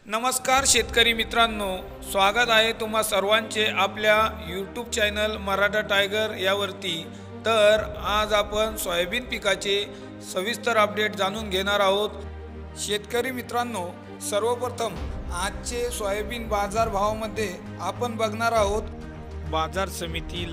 नमस्कार शेतकरी मित्रांनो, स्वागत आहे तुम्हा सर्वांचे आपल्या यूट्यूब चॅनल मराठा टायगर यावरती। तर आज आपण सोयाबीन पिकाचे सविस्तर अपडेट जाणून घेणार आहोत। शेतकरी मित्रांनो, सर्वप्रथम आजचे सोयाबीन बाजारभावामध्ये आपण बघणार आहोत। बाजार समिती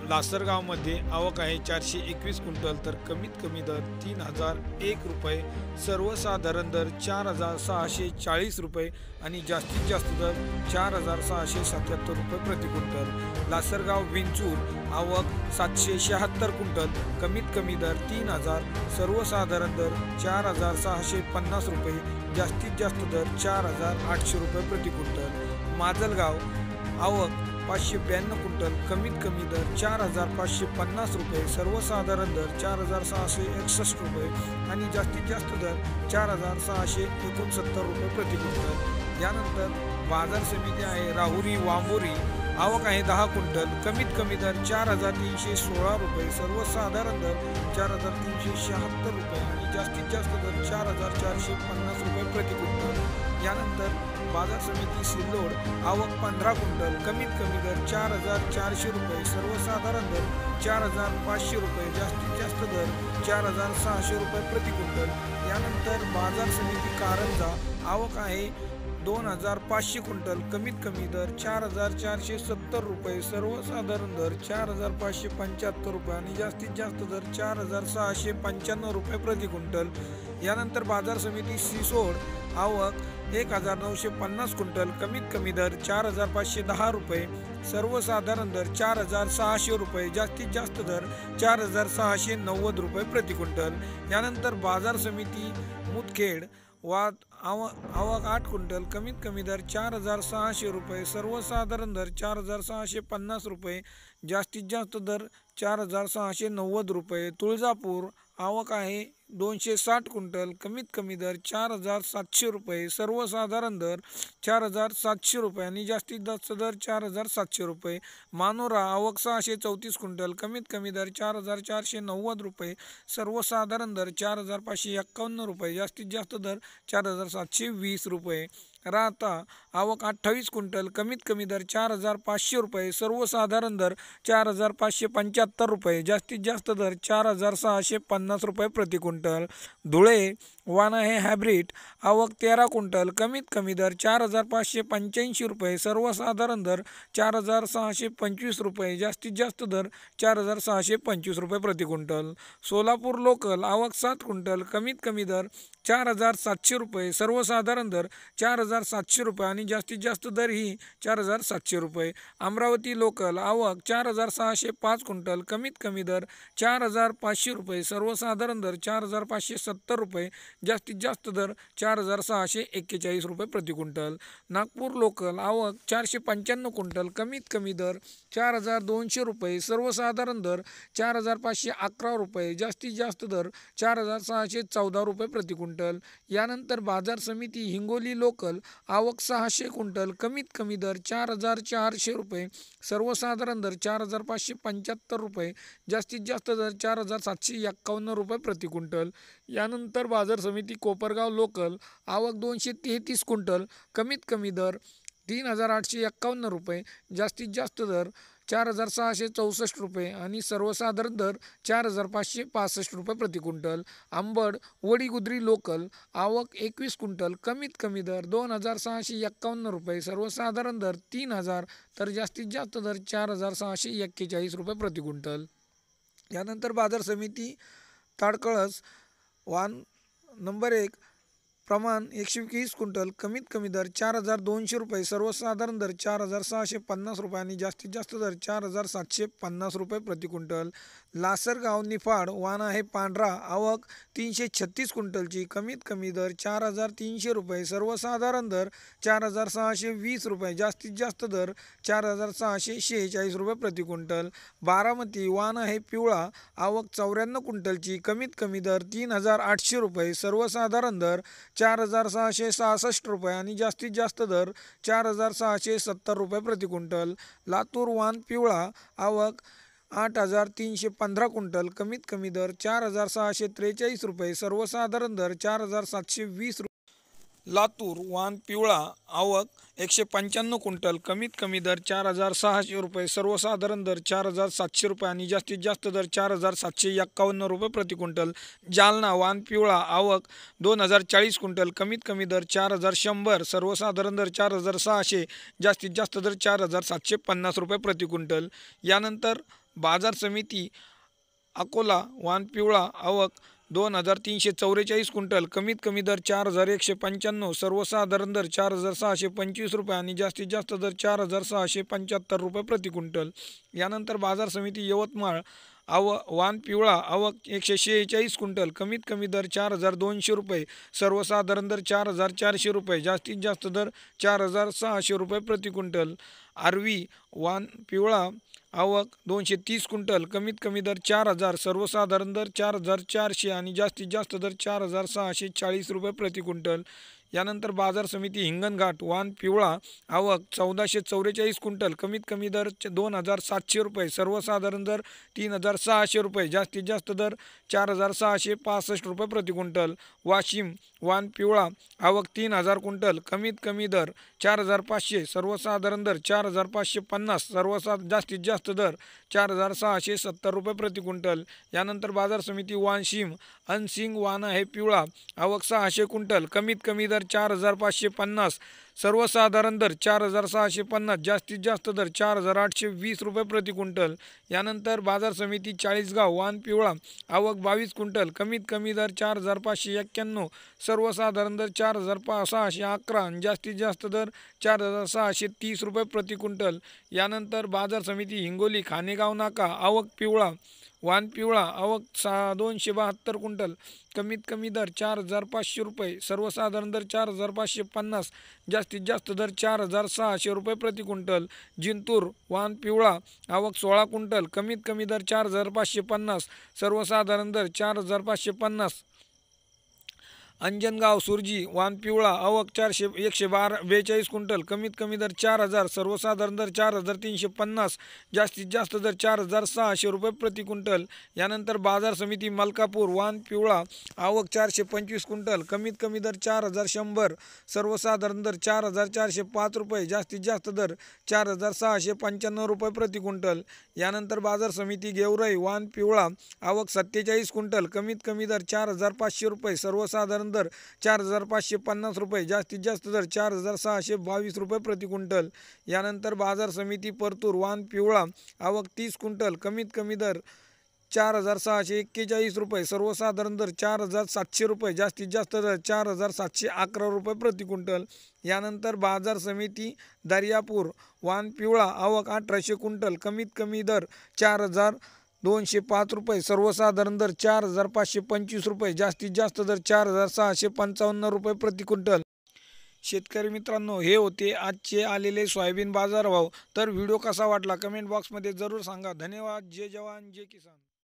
लासरगावमध्ये आवक आहे 421 क्विंटल, तर कमीत कमी दर 3001 रुपये, सर्वसाधारण दर 4640 रुपये आणि जास्तीत जास्त दर 4677 रुपये प्रति क्विंटल। लासरगाव विंचूर आवक 776 क्विंटल, कमीत कमी दर 3000, सर्वसाधारण दर 4650 रुपये, जास्तीत जास्त दर 4800 रुपये प्रति क्विंटल। माजलगाव आवक 592 क्विंटल, कमीत कमी दर 4550 रुपये, सर्वसाधारण दर 4661 रुपये आणि जास्तीत जास्त दर 4669 रुपये प्रति क्विंटल। यानंतर बाजार समिती आहे राहुरी वांबोरी, आवक आहे 10 क्विंटल, कमीत कमी दर 4316 रुपये, सर्वसाधारण दर 4376 रुपये आणि जास्तीत जास्त दर 4450 रुपये प्रति क्विंटल। यानंतर बाजार समिती सिल्लोड, आवक 15 क्विंटल, कमीत कमी दर 4400 रुपये, सर्वसाधारण दर 4500 रुपये, जास्तीत जास्त दर 4600 रुपये प्रति क्विंटल। यानंतर बाजार समिती कारंजा, आवक आहे 2500 क्विंटल, कमीत कमी दर 4470 रुपये, सर्वसाधारण दर 4575 रुपये आणि जास्तीत जास्त दर 4695 रुपये प्रति क्विंटल। यानंतर बाजार समिती सिसोड, आवक 1950 क्विंटल, कमीत कमी दर 4510 रुपये, सर्वसाधारण दर 4600 रुपये, जास्तीत जास्त दर 4690 रुपये प्रति क्विंटल। यानंतर बाजार समिती मुदखेड आवक 8 क्विंटल, कमीत कमी दर 4600 रुपये, सर्वसाधारण दर 4650 रुपये, जास्तीत जास्त दर 4690 रुपये। तुळजापूर आवक आहे 260 क्विंटल, कमीत कमी दर 4700 रुपये, सर्वसाधारण दर 4700 रुपये आणि जास्तीत जास्त दर 4700 रुपये। मानोरा आवक 634 क्विंटल, कमीत कमी दर 4490 रुपये, सर्वसाधारण दर 4551 रुपये, जास्तीत जास्त दर 4720 रुपये। राहता आवक 28 क्विंटल, कमीत कमी दर 4500 रुपये, सर्वसाधारण दर 4575 रुपये, जास्तीत जास्त दर 4650 रुपये प्रति क्विंटल। धुळे वाना हे हायब्रिड, आवक 13 क्विंटल, कमीत कमी दर 4585 रुपये, सर्वसाधारण दर 4625 रुपये, जास्तीत जास्त दर 4625 रुपये प्रति क्विंटल। सोलापूर लोकल, आवक 7 क्विंटल, कमीत कमी दर 4700 रुपये, सर्वसाधारण दर 4700 रुपये आणि जास्तीत जास्त दर ही 4700 रुपये। अमरावती लोकल, आवक 4605 क्विंटल, कमीत कमी दर 4500 रुपये, सर्वसाधारण दर 4570 रुपये, जास्तीत जास्त दर 4641 रुपये प्रति क्विंटल। नागपूर लोकल, आवक 495 क्विंटल, कमीत कमी दर 4200 रुपये, सर्वसाधारण दर 4511 रुपये, जास्तीत जास्त दर 4614 रुपये प्रति क्विंटल। यानंतर बाजार समिती हिंगोली लोकल, आवक 600 क्विंटल, कमीत कमी दर 4400 रुपये, सर्वसाधारण दर 4575 रुपये, जास्तीत जास्त दर 4751 रुपये प्रति क्विंटल। यानंतर बाजार समिती कोपरगाव लोकल, आवक 233 क्विंटल, कमीत कमी दर 3851 रुपये, जास्तीत जास्त दर 4664 रुपये आणि सर्वसाधारण दर 4565 रुपये प्रति क्विंटल। आंबड वडीगुद्री लोकल, आवक 21 क्विंटल, कमीत कमी दर 2651 रुपये, सर्वसाधारण दर 3000, तर जास्तीत जास्त दर 4641 रुपये प्रति क्विंटल। यानंतर बाजार समिती ताडकळस वान नंबर 1, प्रमाण 120 क्विंटल, कमीत कमी दर 4200 रुपये, सर्वसाधारण दर 4650 रुपये आणि जास्तीत जास्त दर 4750 रुपये प्रति क्विंटल। लासरगाव निफाड वाण आहे पांढरा, आवक 336 क्विंटलची, कमीत कमी दर 4300 रुपये, सर्वसाधारण दर 4620 रुपये, जास्तीत जास्त दर 4646 रुपये प्रति क्विंटल। बारामती वाण आहे पिवळा, आवक 94 क्विंटलची, कमीत कमी दर 3800 रुपये, सर्वसाधारण दर 4666 रुपये आणि जास्तीत जास्त दर 4670 रुपये प्रति क्विंटल। लातूर वाण पिवळा, आवक 8315 क्विंटल, कमीत कमी दर 4643 रुपये, सर्वसाधारण दर 4720 रुपये, लातूर वाण पिवळा आवक 195 क्विंटल, कमीत कमी दर 4,600 रुपये, सर्वसाधारण दर 4,700 रुपये आणि जास्तीत जास्त दर 4,751 रुपये प्रति क्विंटल. जालना वाण पिवळा आवक 2,040 क्विंटल, कमीत कमी दर 4,100, सर्वसाधारण दर 4,600, जास्तीत जास्त दर 4,750 रुपये प्रति क्विंटल. यानंतर बाजार समिती अकोला वाण पिवळा आवक 2,344 क्विंटल, कमीत कमी दर 4,195, सर्वसाधारण दर 4,625 रुपये आणि जास्तीत जास्त दर 4,675 रुपये प्रति क्विंटल. यानंतर बाजार समिती यवतमाळ वाण पिवळा आवक 146 क्विंटल, कमीत कमी दर 4,200 रुपये, सर्वसाधारण दर 4,400 रुपये, जास्तीत जास्त दर 4,600 रुपये प्रति क्विंटल. आर्वी वाण पिवळा आवक 230 क्विंटल, कमीत कमी दर 4,000, सर्वसाधारण दर 4,400 आणि जास्तीत जास्त दर 4,640 रुपये प्रति क्विंटल. यानंतर बाजार समिती हिंगणघाट वाण पिवळा आवक 1,444 क्विंटल, कमीत कमी दर 2,700 रुपये, सर्वसाधारण दर 3,600 रुपये, जास्तीत जास्त दर 4,665 रुपये प्रति क्विंटल. वाशिम वाण पिवळा आवक 3,000 क्विंटल, कमीत कमी दर 4,500, सर्वसाधारण दर 4,550, जास्तीत जास्त दर 4,670 रुपये प्रति क्विंटल. यानंतर बाजार समिती वाशिम अनसिंग वाण आहे पिवळा आवक 600 क्विंटल, कमीत कमी दर 4,550, सर्वसाधारण दर 4,650, जास्तीत जास्त दर 4,820 रुपये प्रति क्विंटल. यानंतर बाजार समिती चाळीसगाव वाण पिवळा आवक 22 क्विंटल, कमीत कमी दर 4,591, सर्वसाधारण दर 4,611 आणि जास्तीत जास्त दर 4,630 रुपये प्रति क्विंटल. यानंतर बाजार समिती हिंगोली खानेगाव नाका आवक पिवळा वाण पिवळा आवक 272 क्विंटल, कमीत कमी दर 4,500 रुपये, सर्वसाधारण दर 4,550, जास्तीत जास्त दर 4,600 रुपये प्रति क्विंटल. जिंतूर वाण पिवळा आवक 16 क्विंटल, कमीत कमी दर 4,550, सर्वसाधारण दर 4,550. अंजनगाव सुरजी वाण पिवळा आवक 142 क्विंटल, कमीत कमी दर 4,000, सर्वसाधारण दर 4,350, जास्तीत जास्त दर 4,600 रुपये प्रति क्विंटल. यानंतर बाजार समिती मलकापूर वाण पिवळा आवक 425 क्विंटल, कमीत कमी दर 4,100, सर्वसाधारण दर 4,405 रुपये, जास्तीत जास्त दर 4,695 रुपये प्रति क्विंटल. यानंतर बाजार समिती गेवराई वाण पिवळा आवक 47 क्विंटल, कमीत कमी दर 4,500 रुपये, सर्वसाधारण दर 4,550 रुपये, जास्तीत जास्त दर 4,622 रुपये प्रति क्विंटल. यानंतर बाजार समिती परतूर वाण पिवळा आवक 30 क्विंटल, कमीत कमी दर 4,641 रुपये, सर्वसाधारण दर 4,700 रुपये, जास्तीत जास्त दर 4,711 रुपये प्रति क्विंटल. यानंतर बाजार समिती दर्यापूर वाण पिवळा आवक 1,800 क्विंटल, कमीत कमी दर 4,205 रुपये, सर्वसाधारण दर 4,525 रुपये, जास्तीत जास्त दर 4,655 रुपये प्रति क्विंटल. शेतकरी मित्रांनो, हे होते आजचे आलेले सोयाबीन बाजारभाव. तर व्हिडिओ कसा वाटला कमेंट बॉक्समध्ये जरूर सांगा. धन्यवाद. जय जवान जय किसान.